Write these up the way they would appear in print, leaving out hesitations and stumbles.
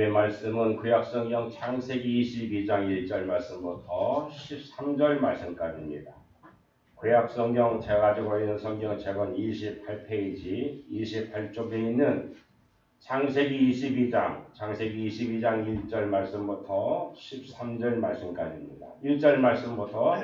하나님의 말씀은 구약성경 창세기 22장 1절 말씀부터 13절 말씀까지입니다. 구약성경 제가 가지고 있는 성경 책은 28페이지 28쪽에 있는 창세기 22장 1절 말씀부터 13절 말씀까지입니다. 1절 말씀부터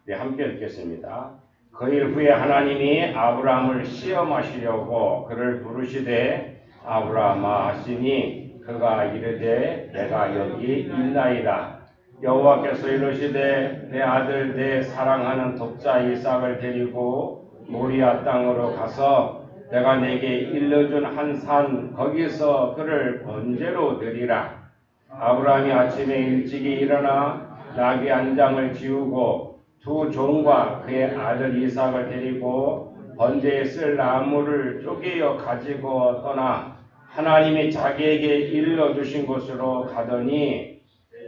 함께 읽겠습니다. 그 일 후에 하나님이 아브라함을 시험하시려고 그를 부르시되 아브라함아 하시니 그가 이르되 내가 여기 있나이다. 여호와께서 이르시되 내 아들 내 사랑하는 독자 이삭을 데리고 모리아 땅으로 가서 내가 내게 일러준 한 산 거기서 그를 번제로 드리라. 아브라함이 아침에 일찍이 일어나 나귀 한 장을 지우고 두 종과 그의 아들 이삭을 데리고 번제에 쓸 나무를 쪼개어 가지고 떠나 하나님이 자기에게 일러주신 곳으로 가더니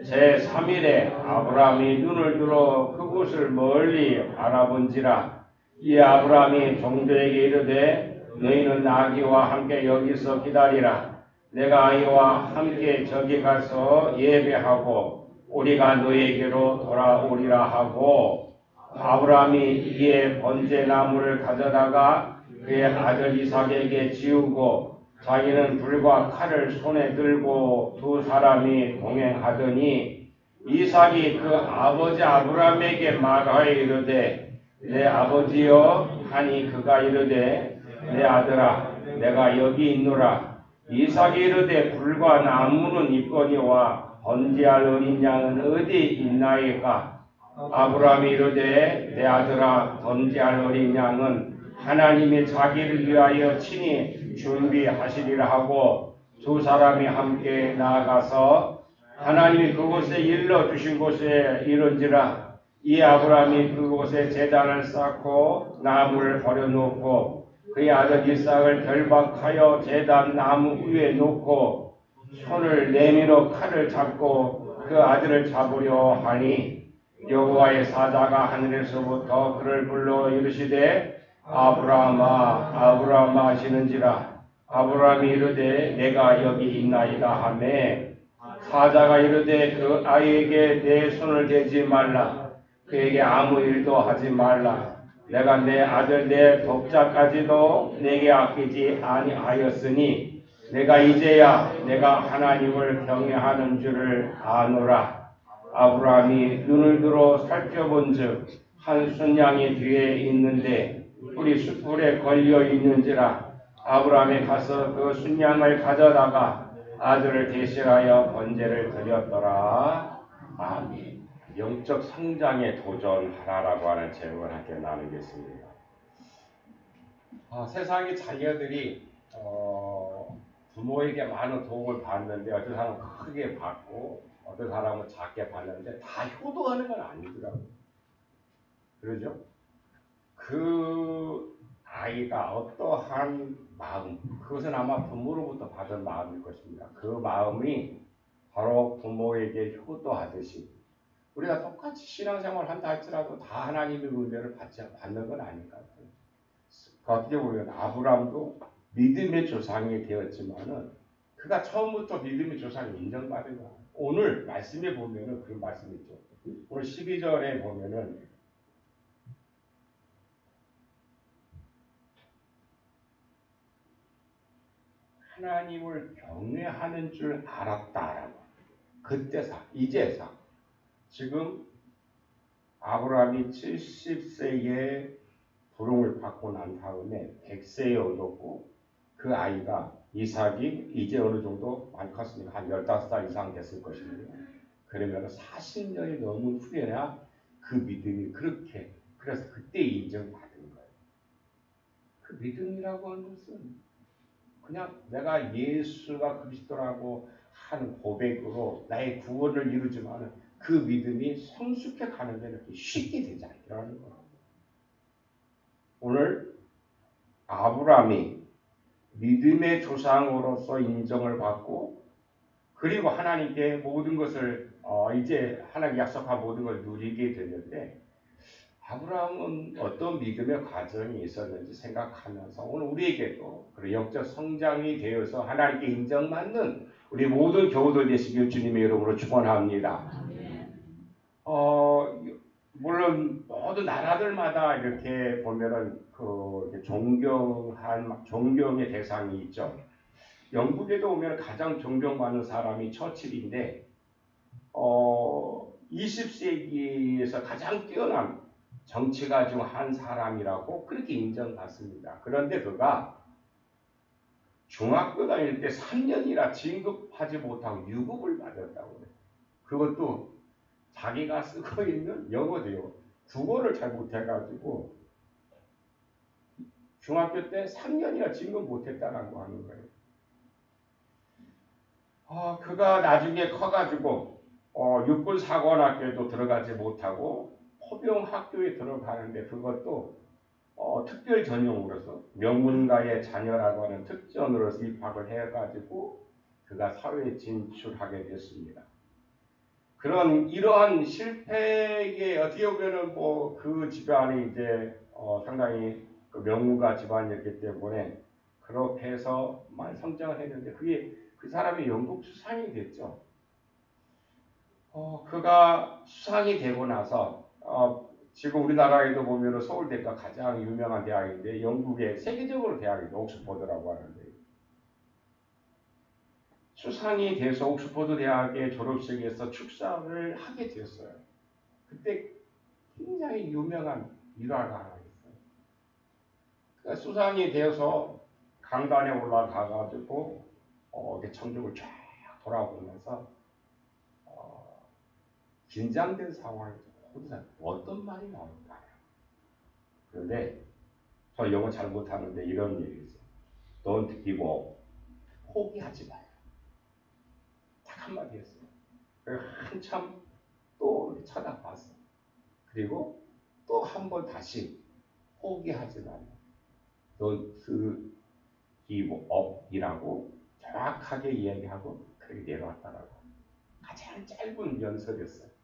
제3일에 아브라함이 눈을 들어 그곳을 멀리 알아본지라. 이 아브라함이 종들에게 이르되 너희는 나귀와 함께 여기서 기다리라. 내가 아이와 함께 저기 가서 예배하고 우리가 너에게로 돌아오리라 하고 아브라함이 이에 번제 나무를 가져다가 그의 아들 이삭에게 지우고 자기는 불과 칼을 손에 들고 두 사람이 동행하더니 이삭이 그 아버지 아브라함에게 말하여 이르되 내 아버지여 하니 그가 이르되 내 아들아 내가 여기 있노라. 이삭이 이르되 불과 나무는 있거니와 번제할 어린 양은 어디 있나이까. 아브라함이 이르되 내 아들아 번제할 어린 양은 하나님이 자기를 위하여 친히 준비하시리라 하고 두 사람이 함께 나아가서 하나님이 그곳에 일러주신 곳에 이른지라. 이 아브라함이 그곳에 제단을 쌓고 나무를 버려놓고 그의 아들 이삭을 결박하여 제단 나무 위에 놓고 손을 내밀어 칼을 잡고 그 아들을 잡으려 하니 여호와의 사자가 하늘에서부터 그를 불러 이르시되 아브라함아 아브라함아 하시는지라. 아브라함이 이르되 내가 여기 있나이다 하매 사자가 이르되 그 아이에게 내 손을 대지 말라. 그에게 아무 일도 하지 말라. 내가 내 아들 내 독자까지도 내게 아끼지 아니하였으니 내가 이제야 내가 하나님을 경외하는 줄을 아노라. 아브라함이 눈을 들어 살펴본즉 한 순양이 뒤에 있는데 뿔이 숯불에 걸려 있는지라. 아브라함이 가서 그 순양을 가져다가 아들을 대신하여 번제를 드렸더라. 아멘. 영적 성장에 도전하라라고 하는 제목을 함께 나누겠습니다. 세상의 자녀들이 부모에게 많은 도움을 받는데 어떤 사람은 크게 받고 어떤 사람은 작게 받는데 다 효도하는 건 아니더라고요. 그러죠? 그 아이가 어떠한 마음, 그것은 아마 부모로부터 받은 마음일 것입니다. 그 마음이 바로 부모에게 효도하듯이 우리가 똑같이 신앙생활을 한다 할지라도 다 하나님의 은혜를 받는 건 아닌 것 같아요. 어떻게 보면 아브라함도 믿음의 조상이 되었지만은 그가 처음부터 믿음의 조상이 인정받은 거예요. 오늘 말씀에 보면은 그런 말씀이 있죠. 오늘 12절에 보면은 하나님을 경외하는 줄 알았다라고. 그때사, 이제사. 지금 아브라함이 70세에 부름을 받고 난 다음에 100세에 얻었고 그 아이가 이삭이 이제 어느 정도 많이 컸으니까 한 15살 이상 됐을 것입니다. 그러면 40년이 넘은 후에야 그 믿음이 그렇게 그래서 그때 인정받은 거예요. 그 믿음이라고 하는 것은 그냥 내가 예수가 그리스도라고 하는 고백으로 나의 구원을 이루지만 그 믿음이 성숙해 가는 데는 쉽게 되지 않더라는 거예요. 오늘 아브라함이 믿음의 조상으로서 인정을 받고 그리고 하나님께 모든 것을 이제 하나님 약속한 모든 걸 누리게 됐는데 아브라함은 어떤 믿음의 과정이 있었는지 생각하면서 오늘 우리에게도 그런 영적 성장이 되어서 하나님께 인정받는 우리 모든 교우들 되시길 주님의 이름으로 축원합니다. 물론 모든 나라들마다 이렇게 보면은 그 존경의 대상이 있죠. 영국에도 오면 가장 존경받는 사람이 처칠인데 20세기에서 가장 뛰어난 정치가 중 한 사람이라고 그렇게 인정받습니다. 그런데 그가 중학교 다닐 때 3년이나 진급하지 못하고 유급을 맞았다고 해요. 그것도 자기가 쓰고 있는 영어도요. 국어를 잘 못해가지고 중학교 때 3년이나 진급 못했다라고 하는 거예요. 그가 나중에 커가지고 육군사관학교에도 들어가지 못하고 포병학교에 들어가는데 그것도 특별 전형으로서 명문가의 자녀라고 하는 특전으로서 입학을 해가지고 그가 사회에 진출하게 됐습니다. 이러한 실패에 어떻게 보면은 그 집안이 이제 상당히 그 명문가 집안이었기 때문에 그렇게 해서만 성장을 했는데 그게 그 사람이 영국 수상이 됐죠. 그가 수상이 되고 나서 지금 우리나라에도 보면 서울대가 가장 유명한 대학인데 영국의 세계적으로 대학이 옥스퍼드라고 하는데 수상이 돼서 옥스퍼드 대학의 졸업식에서 축사를 하게 됐어요. 그때 굉장히 유명한 일화가 하나 있어요. 그러니까 수상이 되어서 강단에 올라가가지고 청중을 쫙 돌아보면서 긴장된 상황에서 거기서 어떤 말이 나올까요? 그런데 저 영어 잘 못하는데 이런 얘기 있어요. Don't give up. 포기하지 마요. 딱 한마디 했어요. 한참 또 쳐다봤어. 그리고 또 한 번 다시 포기하지 마요. Don't give up 이라고 정확하게 이야기하고 그렇게 내려왔다라고. 가장 짧은 연설이었어요.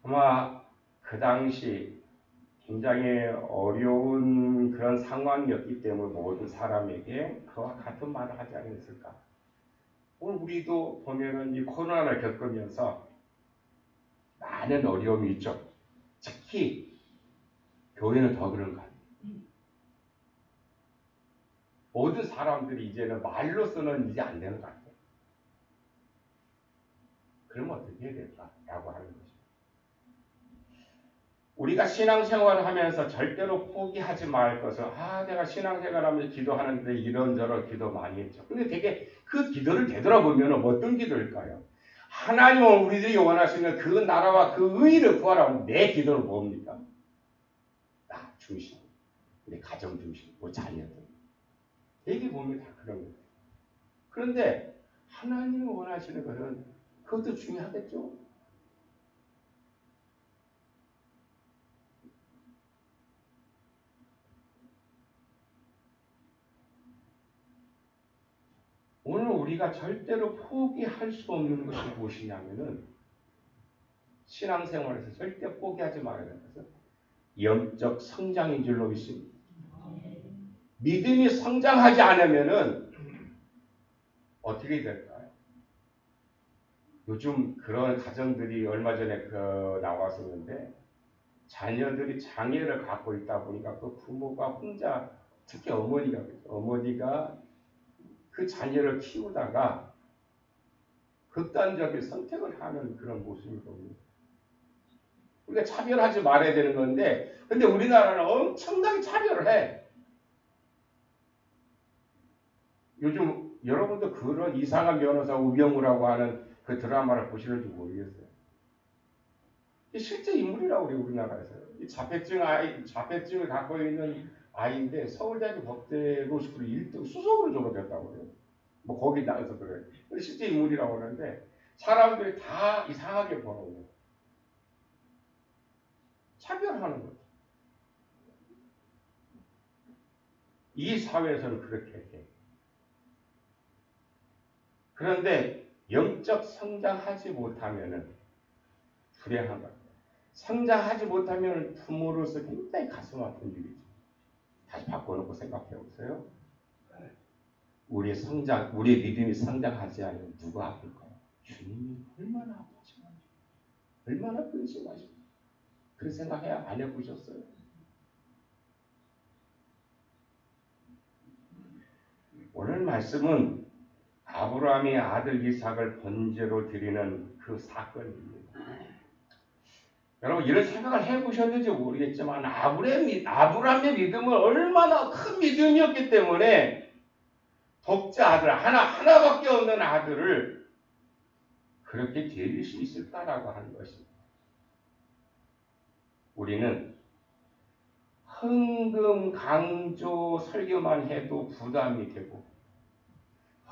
아마 그 당시 굉장히 어려운 그런 상황이었기 때문에 모든 사람에게 그와 같은 말을 하지 않았을까. 오늘 우리도 보면은 이 코로나를 겪으면서 많은 어려움이 있죠. 특히 교회는 더 그런 것 같아요. 모든 사람들이 이제는 말로서는 이제 안 되는 것 같아요. 그러면 어떻게 해야 될까라고 하는 거죠. 우리가 신앙생활을 하면서 절대로 포기하지 말 것은 내가 신앙생활하면서 기도하는데 이런저런 기도 많이 했죠. 근데 되게 그 기도를 되돌아보면 어떤 기도일까요? 하나님은 우리들이 원하시는 그 나라와 그 의를 구하라고 내 기도는 뭡니까? 나 중심, 우리 가정 중심, 우리 자녀들. 되게 보면 다 그런 거예요. 그런데 하나님이 원하시는 것은 그것도 중요하겠죠. 오늘 우리가 절대로 포기할 수 없는 것이 무엇이냐면은 신앙생활에서 절대 포기하지 말아야 되는 것은 영적 성장인 줄로 믿습니다. 믿음이 성장하지 않으면은 어떻게 될까요? 요즘 그런 가정들이 얼마 전에 나왔었는데 자녀들이 장애를 갖고 있다 보니까 그 부모가 혼자 특히 어머니가 그 자녀를 키우다가 극단적인 선택을 하는 그런 모습을 봅니다. 우리가 차별하지 말아야 되는 건데 근데 우리나라는 엄청나게 차별을 해. 요즘 여러분도 그런 이상한 변호사 우병우라고 하는 그 드라마를 보시는지 모르겠어요. 실제 인물이라고 우리 우리나라에서 자폐증을 갖고 있는 아이인데 서울대학교 법대 로스쿨 1등 수석으로 졸업했다고 그래요. 뭐 거기 나가서 그래. 실제 인물이라고 하는데 사람들이 다 이상하게 보는 거예요. 차별하는 거죠. 이 사회에서는 그렇게 해. 그런데 영적 성장하지 못하면은 불행한 것. 성장하지 못하면 부모로서 굉장히 가슴 아픈 일이죠. 다시 바꿔놓고 생각해 보세요. 우리 믿음이 성장하지 않으면 누가 아플까요? 주님이 얼마나 아프시면, 얼마나 근심하시고, 그런 생각해야 안 해보셨어요? 오늘 말씀은 아브라함이 아들 이삭을 번제로 드리는 그 사건입니다. 여러분 이런 생각을 해보셨는지 모르겠지만 아브라함의 믿음은 얼마나 큰 믿음이었기 때문에 독자 아들 하나밖에 없는 아들을 그렇게 드릴 수 있을까라고 하는 것입니다. 우리는 헌금 강조 설교만 해도 부담이 되고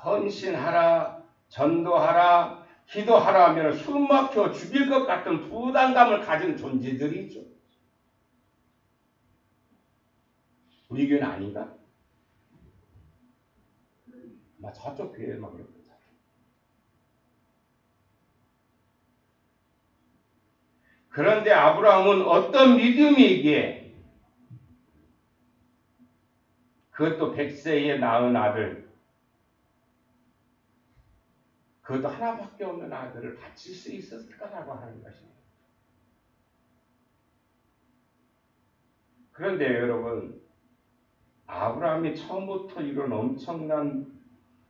헌신하라, 전도하라, 기도하라 하면 숨 막혀 죽일 것 같은 부담감을 가진 존재들이죠. 우리 교회는 아닌가? 저쪽 교회만 그렇다. 그런데 아브라함은 어떤 믿음이기에 그것도 100세에 낳은 아들, 그것도 하나밖에 없는 아들을 바칠 수 있었을까라고 하는 것입니다. 그런데 여러분, 아브라함이 처음부터 이런 엄청난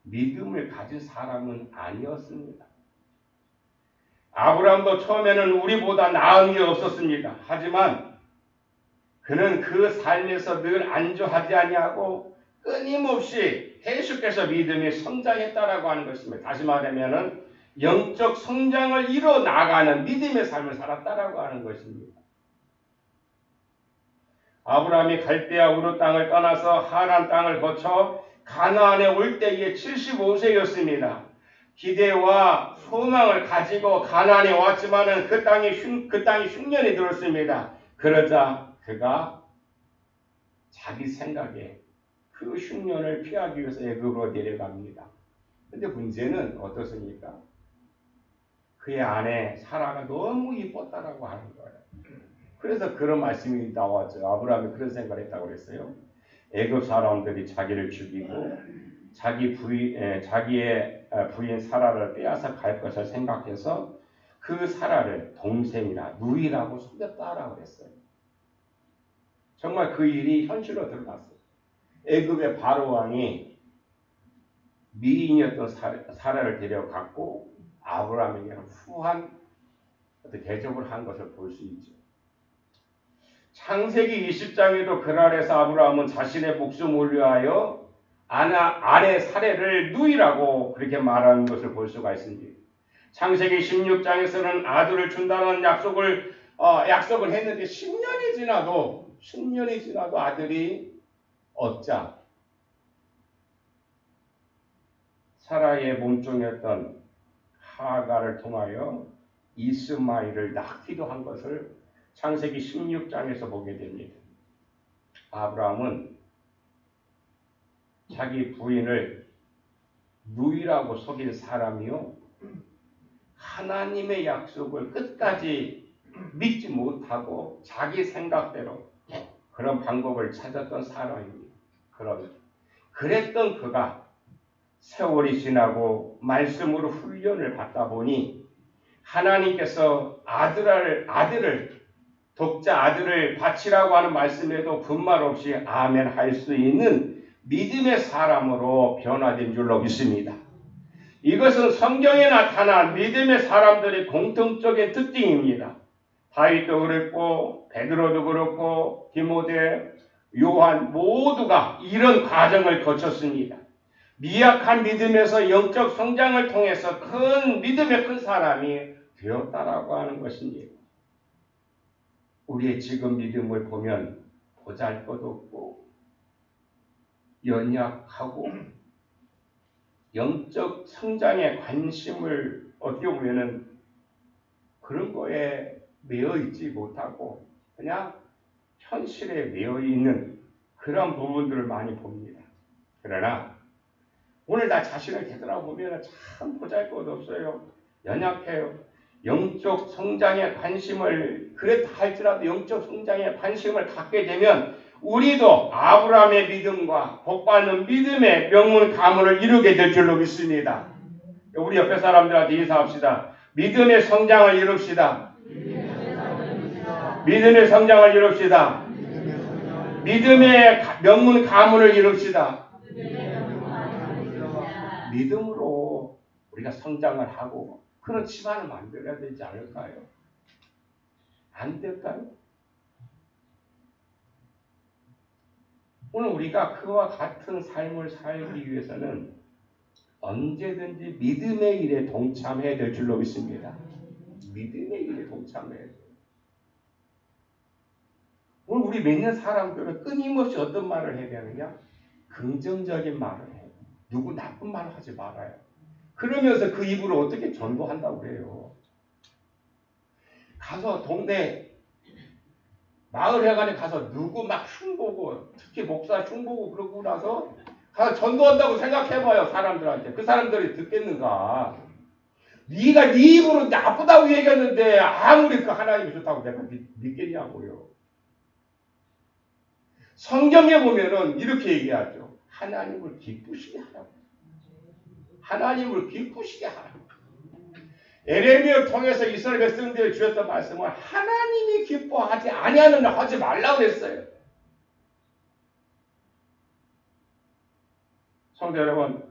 믿음을 가진 사람은 아니었습니다. 아브라함도 처음에는 우리보다 나은 게 없었습니다. 하지만 그는 그 삶에서 늘 안주하지 아니하고 끊임없이 계속해서 믿음이 성장했다라고 하는 것입니다. 다시 말하면은 영적 성장을 이뤄 나가는 믿음의 삶을 살았다라고 하는 것입니다. 아브라함이 갈대아 우르 땅을 떠나서 하란 땅을 거쳐 가나안에 올 때에 75세였습니다. 기대와 소망을 가지고 가나안에 왔지만은 그 땅이 흉년이 들었습니다. 그러자 그가 자기 생각에 그 흉년을 피하기 위해서 애굽으로 내려갑니다. 근데 문제는 어떻습니까? 그의 아내 사라가 너무 이뻤다라고 하는 거예요. 그래서 그런 말씀이 나왔죠. 아브라함이 그런 생각을 했다고 그랬어요. 애굽 사람들이 자기를 죽이고 자기의 부인 사라를 빼앗아 갈 것을 생각해서 그 사라를 동생이나 누이라고 속였다라고 그랬어요. 정말 그 일이 현실로 드러났어요. 애굽의 바로 왕이 미인이었던 사라를 데려갔고 아브라함에게는 후한 대접을 한 것을 볼 수 있죠. 창세기 20장에도 그날에서 아브라함은 자신의 목숨을 위하여 아내 사례를 누이라고 그렇게 말하는 것을 볼 수가 있습니다. 창세기 16장에서는 아들을 준다는 약속을 했는데 10년이 지나도 아들이 없자 사라의 몸종이었던 하가를 통하여 이스마엘을 낳기도 한 것을 창세기 16장에서 보게 됩니다. 아브라함은 자기 부인을 누이라고 속인 사람이요, 하나님의 약속을 끝까지 믿지 못하고 자기 생각대로 그런 방법을 찾았던 사람입니다. 그랬던 그가 세월이 지나고 말씀으로 훈련을 받다 보니 하나님께서 독자 아들을 바치라고 하는 말씀에도 분말 없이 아멘 할 수 있는 믿음의 사람으로 변화된 줄로 믿습니다. 이것은 성경에 나타난 믿음의 사람들의 공통적인 특징입니다. 다윗도 그랬고 베드로도 그렇고 디모데, 요한 모두가 이런 과정을 거쳤습니다. 미약한 믿음에서 영적 성장을 통해서 큰 믿음의 큰 사람이 되었다라고 하는 것입니다. 우리의 지금 믿음을 보면 보잘것없고 연약하고 영적 성장에 관심을 어떻게 보면은 그런 거에 매여 있지 못하고 그냥 현실에 매여 있는 그런 부분들을 많이 봅니다. 그러나 오늘 나 자신을 되돌아보면 참 보잘것없어요. 연약해요. 영적 성장에 관심을 그랬다 할지라도 영적 성장에 관심을 갖게 되면 우리도 아브라함의 믿음과 복받는 믿음의 명문 가문을 이루게 될 줄로 믿습니다. 우리 옆에 사람들한테 인사합시다. 믿음의 성장을 이룹시다. 믿음의 성장을 이룹시다. 믿음의 명문 가문을 이룹시다. 믿음으로 우리가 성장을 하고 그런 집안을 만들어야 되지 않을까요? 안 될까요? 오늘 우리가 그와 같은 삶을 살기 위해서는 언제든지 믿음의 일에 동참해야 될 줄로 믿습니다. 믿음의 일에 동참해야 돼요. 오늘 우리 믿는 사람들은 끊임없이 어떤 말을 해야 되느냐? 긍정적인 말을 해요. 누구 나쁜 말을 하지 말아요. 그러면서 그 입으로 어떻게 전도한다고 해요. 가서 동네 마을 회관에 가서 누구 막 흉보고 특히 목사 흉보고 그러고 나서 가서 전도한다고 생각해봐요. 사람들한테. 그 사람들이 듣겠는가. 네가 네 입으로 나쁘다고 얘기했는데 아무리 그 하나님이 좋다고 내가 믿겠냐고요. 성경에 보면은 이렇게 얘기하죠. 하나님을 기쁘시게 하라고. 하나님을 기쁘시게 하라고. 에레미야를 통해서 이스라엘 백성들이 주셨던 말씀은 하나님이 기뻐하지 아니하는 일 하지 말라고 했어요. 성도 여러분,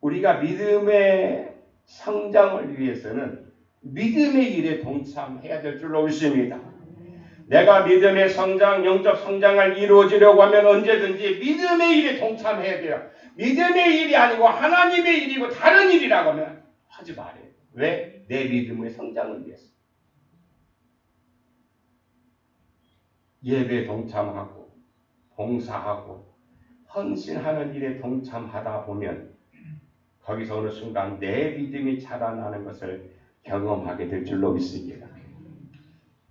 우리가 믿음의 성장을 위해서는 믿음의 일에 동참해야 될 줄로 믿습니다. 내가 믿음의 성장, 영적 성장을 이루어지려고 하면 언제든지 믿음의 일에 동참해야 돼요. 믿음의 일이 아니고 하나님의 일이고 다른 일이라고 하면 하지 말아요. 왜? 내 믿음의 성장을 위해서. 예배에 동참하고 봉사하고 헌신하는 일에 동참하다 보면 거기서 어느 순간 내 믿음이 자라나는 것을 경험하게 될 줄로 믿습니다.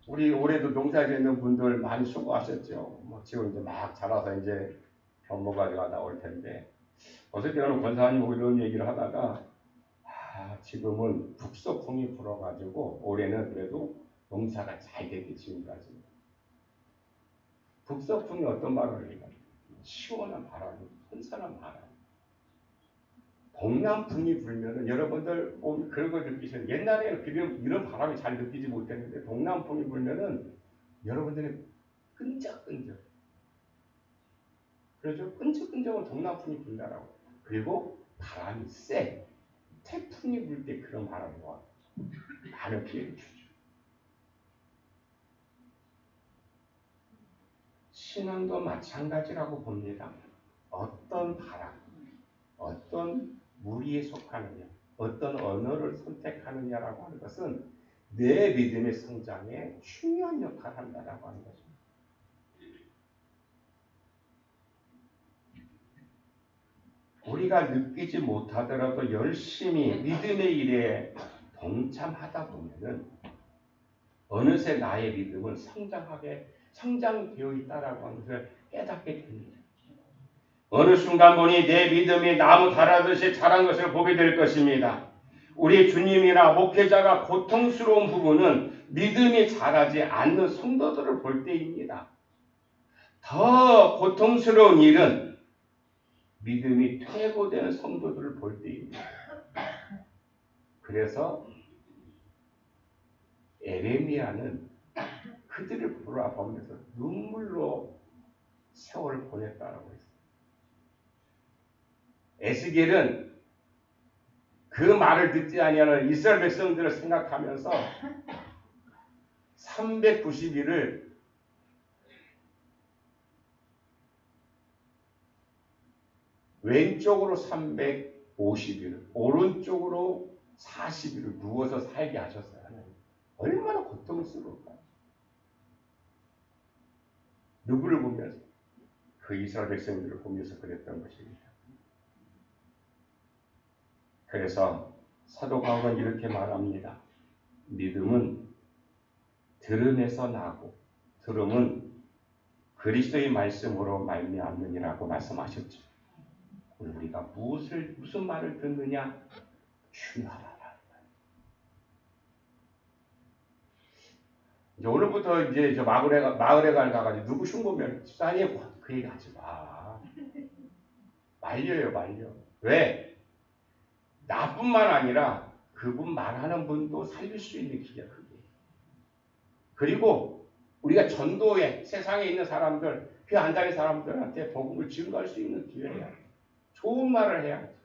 우리 올해도 농사 짓는 분들 많이 수고하셨죠. 지금 이제 막 자라서 이제 견모가지가 나올 텐데 어저께는 권사님 뭐 이런 얘기를 하다가 지금은 북서풍이 불어가지고 올해는 그래도 농사가 잘 되게 지금까지. 북서풍이 어떤 바람을 해요? 시원한 바람, 선선한 바람. 동남풍이 불면은 여러분들 그런 거 느끼시는 옛날에는 이런 바람이 잘 느끼지 못했는데 동남풍이 불면은 여러분들이 끈적끈적. 그렇죠? 끈적끈적은 동남풍이 분다라고. 그리고 바람이 세. 태풍이 불 때 그런 바람이 와. 많은 피해를 주죠. 신앙도 마찬가지라고 봅니다. 어떤 바람, 어떤 무리에 속하느냐, 어떤 언어를 선택하느냐라고 하는 것은 내 믿음의 성장에 중요한 역할을 한다라고 하는 거죠. 우리가 느끼지 못하더라도 열심히 믿음의 일에 동참하다 보면은 어느새 나의 믿음은 성장되어 있다라고 하는 것을 깨닫게 됩니다. 어느 순간 보니 내 믿음이 나무 자라듯이 자란 것을 보게 될 것입니다. 우리 주님이나 목회자가 고통스러운 부분은 믿음이 자라지 않는 성도들을 볼 때입니다. 더 고통스러운 일은 믿음이 퇴보되는 성도들을 볼 때입니다. 그래서 에레미야는 그들을 돌아보면서 눈물로 세월을 보냈다라고 했어요. 에스겔은 그 말을 듣지 아니하는 이스라엘 백성들을 생각하면서 390일을 왼쪽으로 350일, 오른쪽으로 40일을 누워서 살게 하셨어요. 하나님. 얼마나 고통스러울까요? 누구를 보면서? 그 이스라엘 백성들을 보면서 그랬던 것입니다. 그래서 사도 바울은 이렇게 말합니다. 믿음은 들음에서 나고 들음은 그리스도의 말씀으로 말미암느니라고 말씀하셨죠. 우리가 무슨 말을 듣느냐? 중요하다. 이제 오늘부터 이제 저 마을에 가가지고 누구 흉보면 집사님 그 얘기 하지 마. 말려요, 말려. 왜? 나뿐만 아니라 그분 말하는 분도 살릴 수 있는 기회야, 그게. 그리고 우리가 전도에 세상에 있는 사람들, 그 안 다닌 사람들한테 복음을 증거할 수 있는 기회야. 좋은 말을 해야지.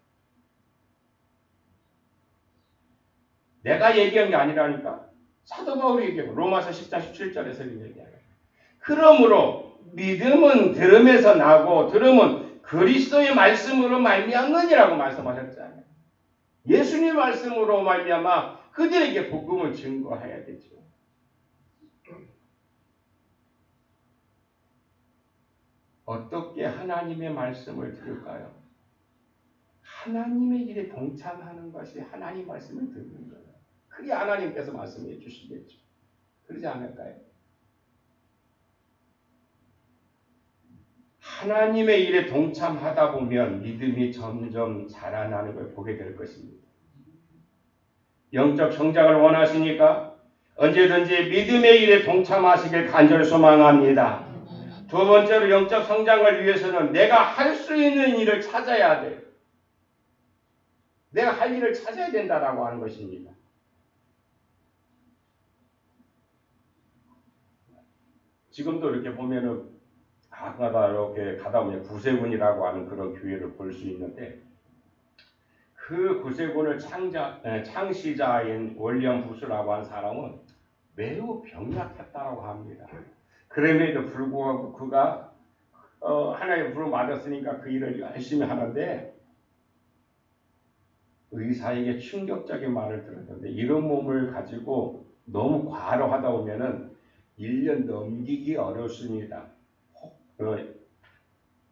내가 얘기한 게 아니라니까. 사도 바울이 얘기하고 로마서 10장 17절에서 얘기하는. 그러므로 믿음은 들음에서 나고 들음은 그리스도의 말씀으로 말미암느니라고 말씀하셨잖아요. 예수님의 말씀으로 말미암아 그들에게 복음을 증거해야 되죠. 어떻게 하나님의 말씀을 들을까요? 하나님의 일에 동참하는 것이 하나님 말씀을 듣는 거예요. 그게 하나님께서 말씀해 주시겠죠. 그러지 않을까요? 하나님의 일에 동참하다 보면 믿음이 점점 자라나는 걸 보게 될 것입니다. 영적 성장을 원하시니까 언제든지 믿음의 일에 동참하시길 간절히 소망합니다. 두 번째로 영적 성장을 위해서는 내가 할 수 있는 일을 찾아야 돼요. 내가 할 일을 찾아야 된다라고 하는 것입니다. 지금도 이렇게 보면은 가다가 이렇게 가다 보면 구세군이라고 하는 그런 교회를 볼 수 있는데 그 구세군을 창시자인 월리엄 부스라고 하는 사람은 매우 병약했다고 합니다. 그럼에도 불구하고 그가 하나님의 부름 받았으니까 그 일을 열심히 하는데 의사에게 충격적인 말을 들었는데 이런 몸을 가지고 너무 과로하다 보면은 1년 넘기기 어렵습니다.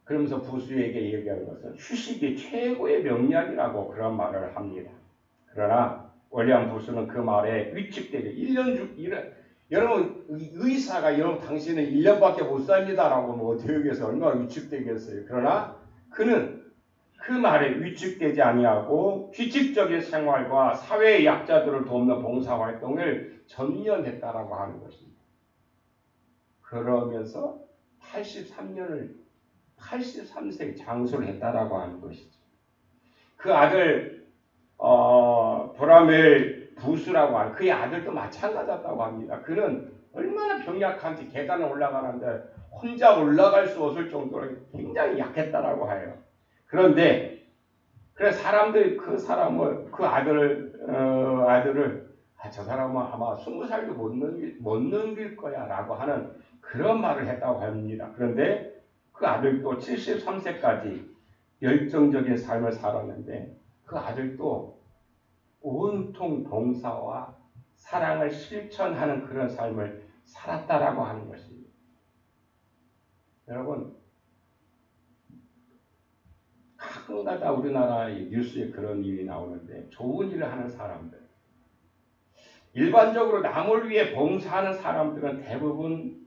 그러면서 부수에게 얘기하는 것은 휴식이 최고의 명약이라고 그런 말을 합니다. 그러나 월리엄 부수는 그 말에 위축되죠. 1년 여러분 의사가 여러분 당신은 1년밖에 못 삽니다라고 뭐 대역에서 얼마나 위축되겠어요. 그러나 그는 그 말에 위축되지 아니하고 규칙적인 생활과 사회의 약자들을 돕는 봉사활동을 전년했다라고 하는 것입니다. 그러면서 83세 장수를 했다라고 하는 것이죠. 그 아들 브라멜 부스라고 하는 그의 아들도 마찬가지였다고 합니다. 그는 얼마나 병약한지 계단을 올라가는데 혼자 올라갈 수 없을 정도로 굉장히 약했다라고 해요. 그런데 그래서 사람들이 그 아들을 저 사람은 아마 20살도 못 넘길 거야라고 하는 그런 말을 했다고 합니다. 그런데 그 아들도 73세까지 열정적인 삶을 살았는데 그 아들도 온통 봉사와 사랑을 실천하는 그런 삶을 살았다라고 하는 것입니다. 여러분 가끔가다 우리나라의 뉴스에 그런 일이 나오는데 좋은 일을 하는 사람들 일반적으로 남을 위해 봉사하는 사람들은 대부분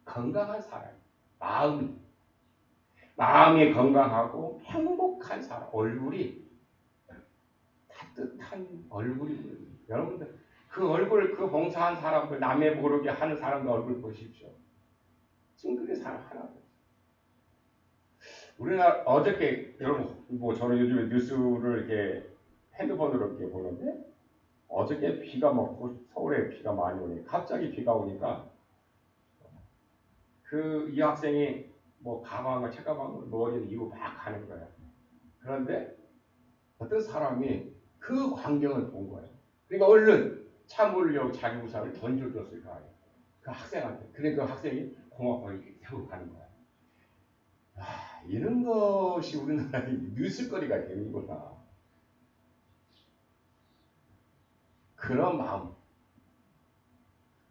건강한 사람 마음이 건강하고 행복한 사람 얼굴이 따뜻한 얼굴이 여러분들 그 얼굴 그 봉사한 사람들 남의 모르게 하는 사람들 얼굴 보십시오. 찡그린 사람 하나도 우리나라 어저께 여러분 뭐 저는 요즘에 뉴스를 이렇게 핸드폰으로 이렇게 보는데 어저께 비가 먹고 서울에 비가 많이 오니 갑자기 비가 오니까 그 이 학생이 뭐 가방을 책가방을 넣어진 이유 막 가는 거야. 그런데 어떤 사람이 그 광경을 본 거예요. 그러니까 얼른 차 몰려고 자기 우산을 던져줬어요. 그 학생한테. 그래 그 학생이 고맙다고 이렇게 하고 가는 거야. 이런 것이 우리나라의 뉴스거리가 되는구나. 그런 마음.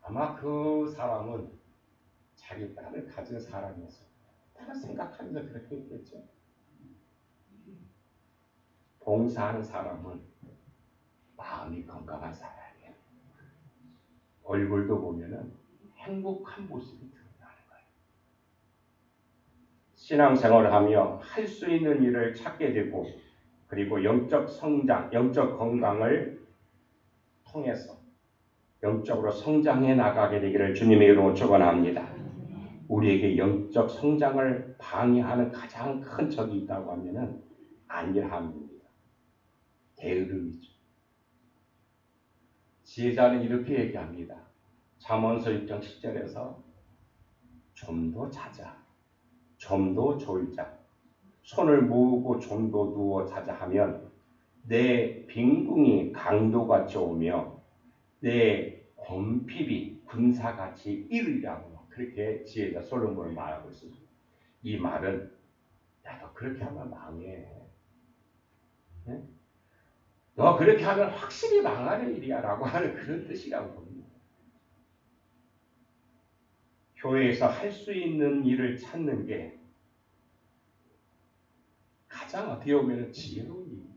아마 그 사람은 자기 딸을 가진 사람이었어요. 따라 생각하면서 그렇게 했겠죠. 봉사하는 사람은 마음이 건강한 사람이에요. 얼굴도 보면은 행복한 모습이 드러나는 거예요. 신앙생활을 하며 할 수 있는 일을 찾게 되고 그리고 영적 성장, 영적 건강을 통해서 영적으로 성장해 나가게 되기를 주님의 이름으로 축원합니다. 우리에게 영적 성장을 방해하는 가장 큰 적이 있다고 하면은 안일함입니다. 게으름이죠. 지혜자는 이렇게 얘기합니다. 잠언서 6장 10절에서 좀 더 자자, 좀 더 졸자, 손을 모으고 좀 더 누워 자자 하면 내 빈궁이 강도같이 오며 내 권핍이 군사같이 이르리라고 그렇게 지혜자 솔로몬을 말하고 있습니다. 이 말은 야, 너 그렇게 하면 망해. 네? 너 그렇게 하면 확실히 망하는 일이야 라고 하는 그런 뜻이라고 봅니다. 교회에서 할 수 있는 일을 찾는 게 가장 어떻게 보면 지혜로운 일이죠.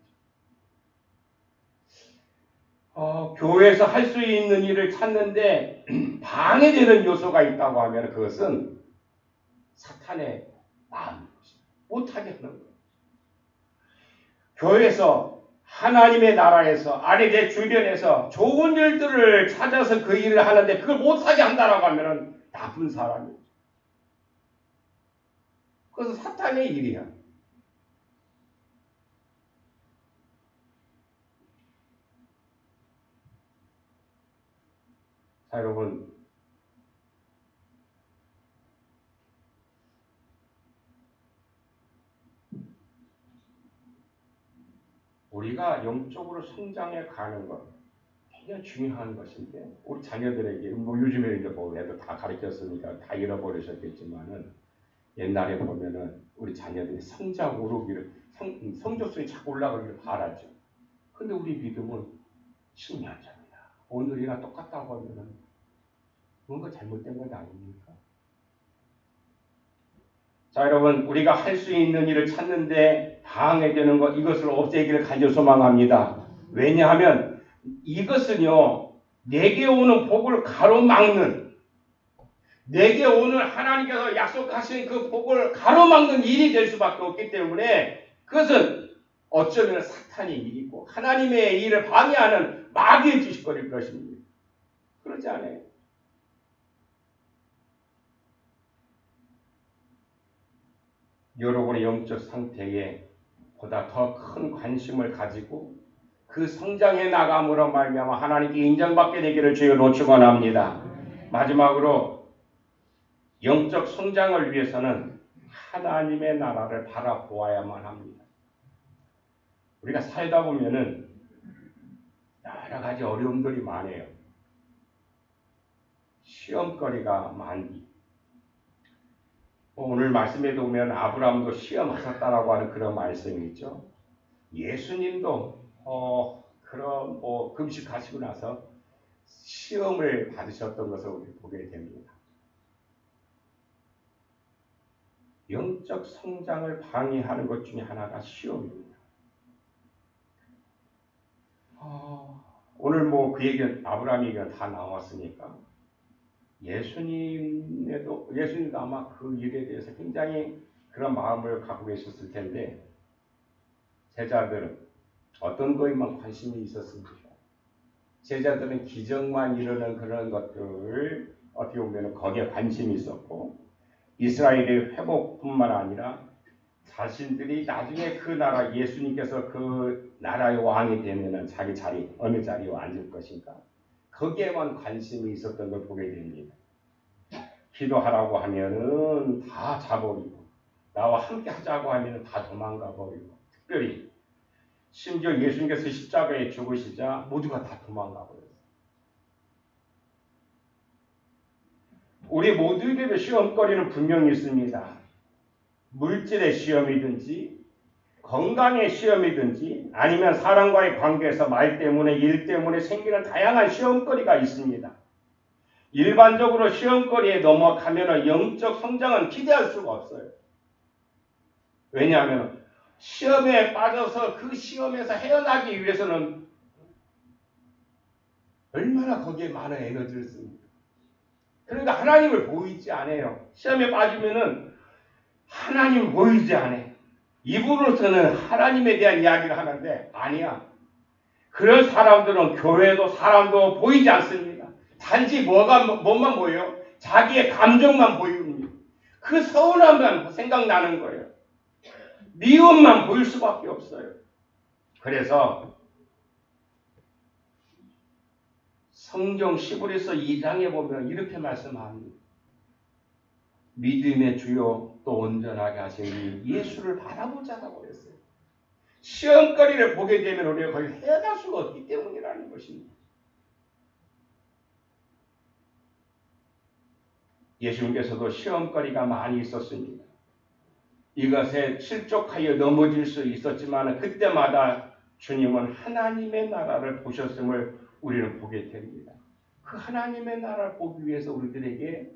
교회에서 할 수 있는 일을 찾는데 방해되는 요소가 있다고 하면 그것은 사탄의 마음인 것입니다. 못하게 하는 거예요. 교회에서 하나님의 나라에서 아니 내 주변에서 좋은 일들을 찾아서 그 일을 하는데 그걸 못하게 한다라고 하면 나쁜 사람이죠. 그것은 사탄의 일이야. 자, 여러분, 우리가 영적으로 성장해 가는 것 굉장히 중요한 것인데 우리 자녀들에게 뭐 요즘에 이제 뭐 애들 다 가르쳤으니까 다 잃어버리셨겠지만은 옛날에 보면은 우리 자녀들이 성장 오르기를 성적순이 자꾸 올라가기를 바라죠. 근데 우리 믿음은 신비하잖아요. 오늘이나 똑같다고 하면은 뭔가 잘못된 건 아닙니까? 자, 여러분, 우리가 할 수 있는 일을 찾는데 방해되는 것, 이것을 없애기를 간절히 소망합니다. 왜냐하면 이것은요, 내게 오는 복을 가로막는, 내게 오는 하나님께서 약속하신 그 복을 가로막는 일이 될 수밖에 없기 때문에 그것은 어쩌면 사탄의 일이고 하나님의 일을 방해하는 마귀의 짓거리일 것입니다. 그렇지 않아요? 여러분의 영적 상태에 보다 더 큰 관심을 가지고 그 성장해 나감으로 말미암아 하나님께 인정받게 되기를 주여 축원합니다. 마지막으로 영적 성장을 위해서는 하나님의 나라를 바라보아야만 합니다. 우리가 살다 보면은 여러 가지 어려움들이 많아요. 시험거리가 많디. 오늘 말씀에 보면 아브라함도 시험하셨다라고 하는 그런 말씀이 있죠. 예수님도 그런 금식하시고 나서 시험을 받으셨던 것을 우리 보게 됩니다. 영적 성장을 방해하는 것 중에 하나가 시험입니다. 오늘 뭐 그 얘기는 아브라함 얘기가 다 나왔으니까 예수님도 아마 그 일에 대해서 굉장히 그런 마음을 갖고 계셨을 텐데 제자들은 어떤 거에만 관심이 있었습니까? 제자들은 기적만 이루는 그런 것들을 어떻게 보면 거기에 관심이 있었고 이스라엘의 회복뿐만 아니라 자신들이 나중에 그 나라 예수님께서 그 나라의 왕이 되면은 자기 자리 어느 자리에 앉을 것인가 거기에만 관심이 있었던 걸 보게 됩니다. 기도하라고 하면은 다 자버리고 나와 함께 하자고 하면은 다 도망가 버리고 특별히 심지어 예수님께서 십자가에 죽으시자 모두가 다 도망가 버렸어요. 우리 모두에게도 시험거리는 분명히 있습니다. 물질의 시험이든지 건강의 시험이든지 아니면 사람과의 관계에서 말 때문에 일 때문에 생기는 다양한 시험거리가 있습니다. 일반적으로 시험거리에 넘어가면 영적 성장은 기대할 수가 없어요. 왜냐하면 시험에 빠져서 그 시험에서 헤어나기 위해서는 얼마나 거기에 많은 에너지를 씁니까? 그러니까 하나님을 보이지 않아요. 시험에 빠지면은 하나님 보이지 않아요. 입으로서는 하나님에 대한 이야기를 하는데 아니야. 그런 사람들은 교회도 사람도 보이지 않습니다. 단지 뭐만 보여요? 자기의 감정만 보입니다. 그 서운함만 생각나는 거예요. 미움만 보일 수밖에 없어요. 그래서 성경 시브리서 2장에 보면 이렇게 말씀합니다. 믿음의 주요 또 온전하게 하시니 예수를 바라보자라고 그랬어요. 시험거리를 보게 되면 우리가 거의 헤어날 수가 없기 때문이라는 것입니다. 예수님께서도 시험거리가 많이 있었습니다. 이것에 실족하여 넘어질 수 있었지만 그때마다 주님은 하나님의 나라를 보셨음을 우리는 보게 됩니다. 그 하나님의 나라를 보기 위해서 우리들에게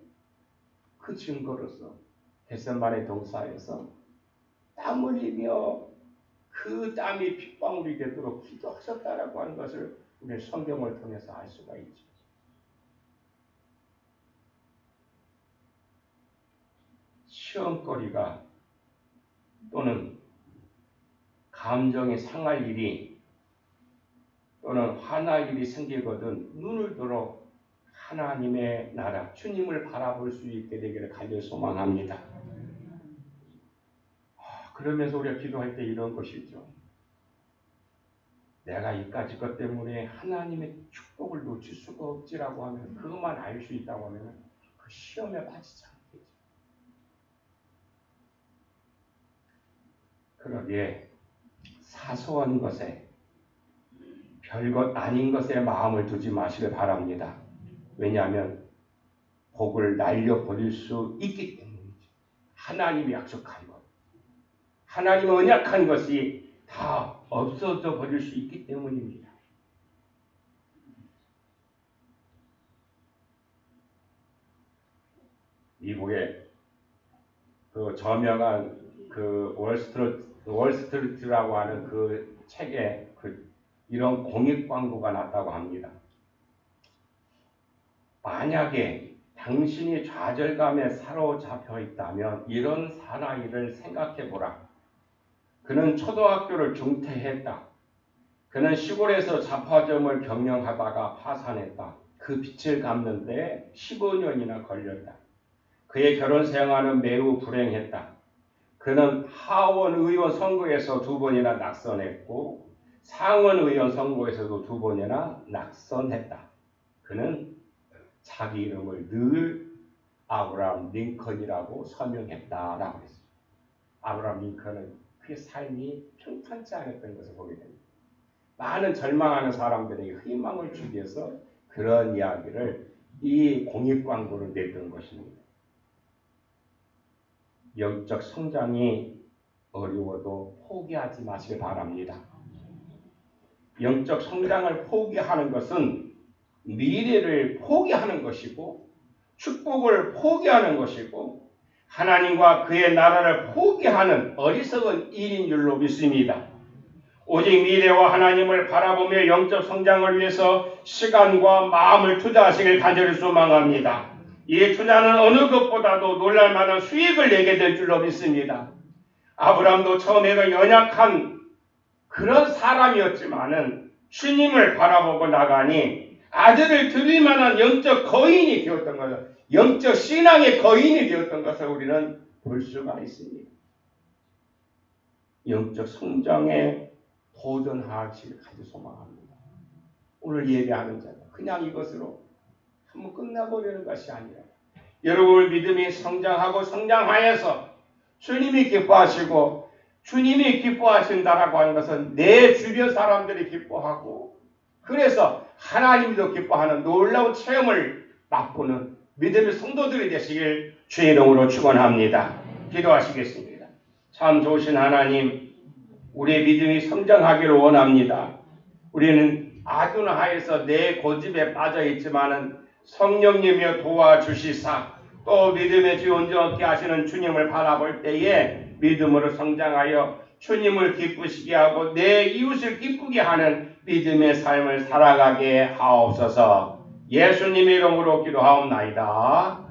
그 증거로서 겟세마네 동산에서 땀 흘리며 그 땀이 핏방울이 되도록 기도하셨다라고 하는 것을 우리 성경을 통해서 알 수가 있죠. 시험거리가 또는 감정이 상할 일이 또는 화날 일이 생기거든 눈을 들어 하나님의 나라, 주님을 바라볼 수 있게 되기를 간절히 소망합니다. 그러면서 우리가 기도할 때 이런 것이죠. 내가 이까지 것 때문에 하나님의 축복을 놓칠 수가 없지라고 하면 그것만 알 수 있다고 하면 그 시험에 빠지지 않겠죠. 그러기에 사소한 것에 별것 아닌 것에 마음을 두지 마시길 바랍니다. 왜냐하면 복을 날려버릴 수 있기 때문이죠. 하나님이 약속한 것, 하나님의 언약한 것이 다 없어져 버릴 수 있기 때문입니다. 미국의 그 저명한 그 월스트리트라고 하는 그 책에 이런 공익 광고가 났다고 합니다. 만약에 당신이 좌절감에 사로잡혀 있다면 이런 사나이를 생각해 보라. 그는 초등학교를 중퇴했다. 그는 시골에서 잡화점을 경영하다가 파산했다. 그 빚을 갚는 데 15년이나 걸렸다. 그의 결혼 생활은 매우 불행했다. 그는 하원 의원 선거에서 2번이나 낙선했고 상원 의원 선거에서도 2번이나 낙선했다. 그는 자기 이름을 늘 아브라함 링컨이라고 서명했다라고 했습니다. 아브라함 링컨은 그의 삶이 평탄치 않았던 것을 보게 됩니다. 많은 절망하는 사람들에게 희망을 주기 위해서 그런 이야기를 이 공익광고를 냈던 것입니다. 영적 성장이 어려워도 포기하지 마시길 바랍니다. 영적 성장을 포기하는 것은 미래를 포기하는 것이고 축복을 포기하는 것이고 하나님과 그의 나라를 포기하는 어리석은 일인 줄로 믿습니다. 오직 미래와 하나님을 바라보며 영적 성장을 위해서 시간과 마음을 투자하시길 간절히 소망합니다. 이 투자는 어느 것보다도 놀랄만한 수익을 내게 될 줄로 믿습니다. 아브라함도 처음에는 연약한 그런 사람이었지만은 주님을 바라보고 나가니 아들을 드릴 만한 영적 거인이 되었던 것을, 영적 신앙의 거인이 되었던 것을 우리는 볼 수가 있습니다. 영적 성장에 도전하시길 간절히 소망합니다. 오늘 예배하는 자가 그냥 이것으로 한번 끝나버리는 것이 아니라 여러분의 믿음이 성장하고 성장하여서 주님이 기뻐하시고 주님이 기뻐하신다라고 하는 것은 내 주변 사람들이 기뻐하고 그래서 하나님도 기뻐하는 놀라운 체험을 맛보는 믿음의 성도들이 되시길 주의 이름으로 축원합니다. 기도하시겠습니다. 참 좋으신 하나님, 우리의 믿음이 성장하기를 원합니다. 우리는 아둔하에서 내 고집에 빠져 있지만은 성령님이여 도와주시사 또 믿음의 주 온전케 하시는 주님을 바라볼 때에 믿음으로 성장하여 주님을 기쁘시게 하고 내 이웃을 기쁘게 하는 믿음의 삶을 살아가게 하옵소서. 예수님의 이름으로 기도하옵나이다.